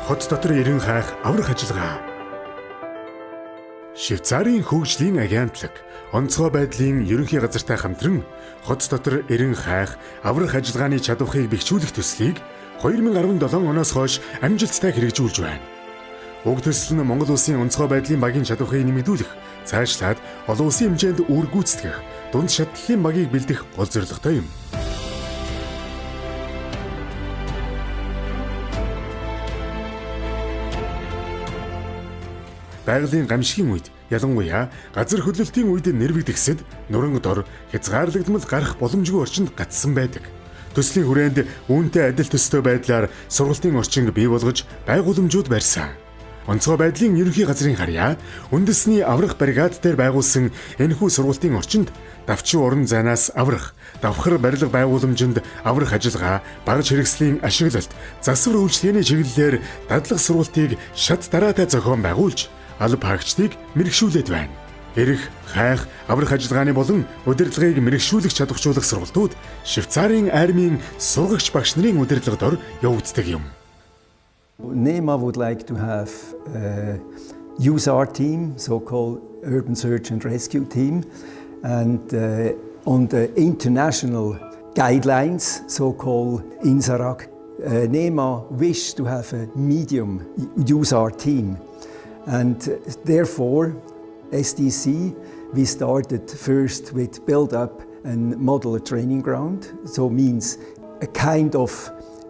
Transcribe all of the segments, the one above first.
хот дотор ирэн хайх аврах ажиллагаа. Швейцарын хөгжлийн агентлаг онцгой байдлын ерөнхий газартай хамтран хот дотор ирэн хайх аврах ажиллагааны чадварыг бэхжүүлэх төслийг 2017 оноос хойш амжилттай хэрэгжүүлж байна. Уг төсөл нь Монгол улсын онцгой байдлын багийн чадварыг нэмэгдүүлэх, цаашлаад олон улсын хэмжээнд үр гүйцэтгэх, дунд шатлалын багийг бэлдэх гол зорилготой юм. Байгалийн гамшигын үед, ялангуяа газар хөдлөлтийн үед нэрвэгдэхсэд нуран дор хязгаарлагдмал гарах боломжгүй орчинд гацсан байдаг. Төслийн хүрээнд үүнтэй адил төстэй байдлаар сургалтын орчинг бий болгож байгууламжууд барьсан. Онцгой байдлын ерөнхий газрын харьяа үндэсний аврах бригад дээр байгуулсан энэхүү сургалтын орчинд давчин орон зайнаас аврах, давхар барилга байгууламжинд аврах ажиллагаа, багаж хэрэгслийн ашиглалт, засвар үйлчлэгээний чиглэлээр дадлаг сургалтыг шат дараатай зохион байгуулж алба хаагчдыг мэрэгшүүлээд байна. Эрх, хайх, аврах ажиллагааны болон удирдлагыг мэрэгшүүлэх чадварчуулах сургалтууд Швейцарын армийн сургагч багш нарын удирдлагад явагддаг юм. NEMA would like to have a USAR team, so-called Urban Search and Rescue Team, and on the international guidelines, so-called INSARAG, NEMA wished to have a medium USAR team. And therefore, SDC, we started first with build up and model a training ground. So means a kind of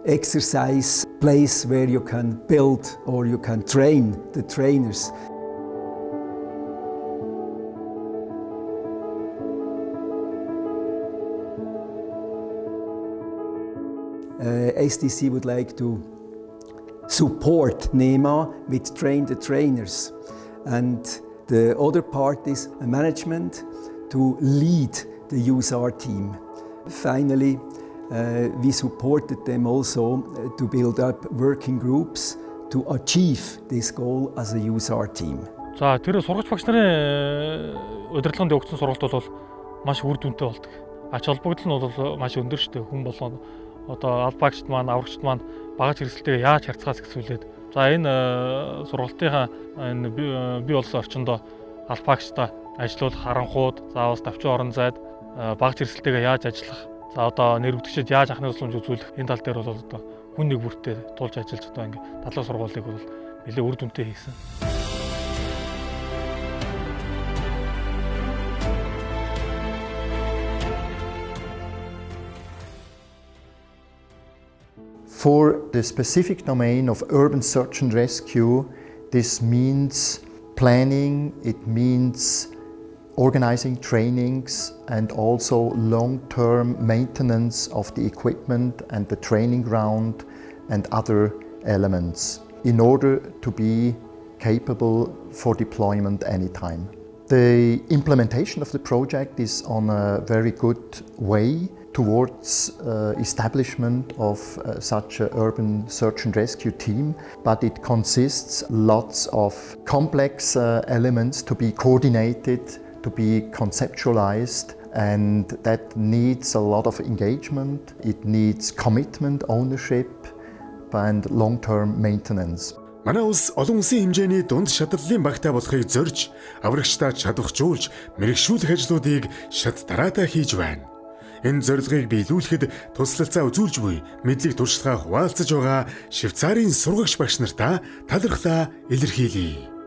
exercise place where you can build or you can train the trainers. SDC would like to support NEMA with train the trainers, and the other part is management to lead the USAR team. Finally, we supported them also to build up working groups to achieve this goal as a USAR team. За тэр сургагч багш нарын удирдлаганд өгсөн сургалт бол маш үр дүнтэй болдог. Ач холбогдол нь бол маш өндөр шүү дээ. Хүн болгоно одоо албаагчд маань, аврагчд маань багаж хэрэгсэлтэйгээ яаж харьцахаас эхлүүлээд за энэ сургалтынхаа энэ бий болсон орчиндөө албаагчдаа ажиллуулах харанхууд, заавал давчин орон зайд багаж хэрэгсэлтэйгээ яаж ажиллах, за одоо нэрвэгдэгчид яаж анхны тусламж үзүүлэх энэ тал дээр бол одоо хүн нэг бүртээ тулж ажиллаж одоо ингэ дадлаг сургуулийг бол нэлээд үр дүнтэй хийсэн. For the specific domain of urban search and rescue, this means planning, it means organizing trainings and also long-term maintenance of the equipment and the training ground and other elements in order to be capable for deployment anytime. The implementation of the project is on a very good way towards establishment of such an urban search and rescue team, but it consists lots of complex elements to be coordinated, to be conceptualized, and that needs a lot of engagement. It needs commitment, ownership, and long-term maintenance. Манай улс олон улсын хэмжээний дунд шатлалын багтай болохыг зорж, аврагчдаа чадваржуулж, мэрэгшүүлэх ажлуудыг шат дараатай хийж байна. Энэ зорилгыг биелүүлэхэд туслалцаа үзүүлж буй мэдлэг туршлагаа хуваалцаж байгаа Швейцарын сургагч багш нартаа талархлаа илэрхийлье.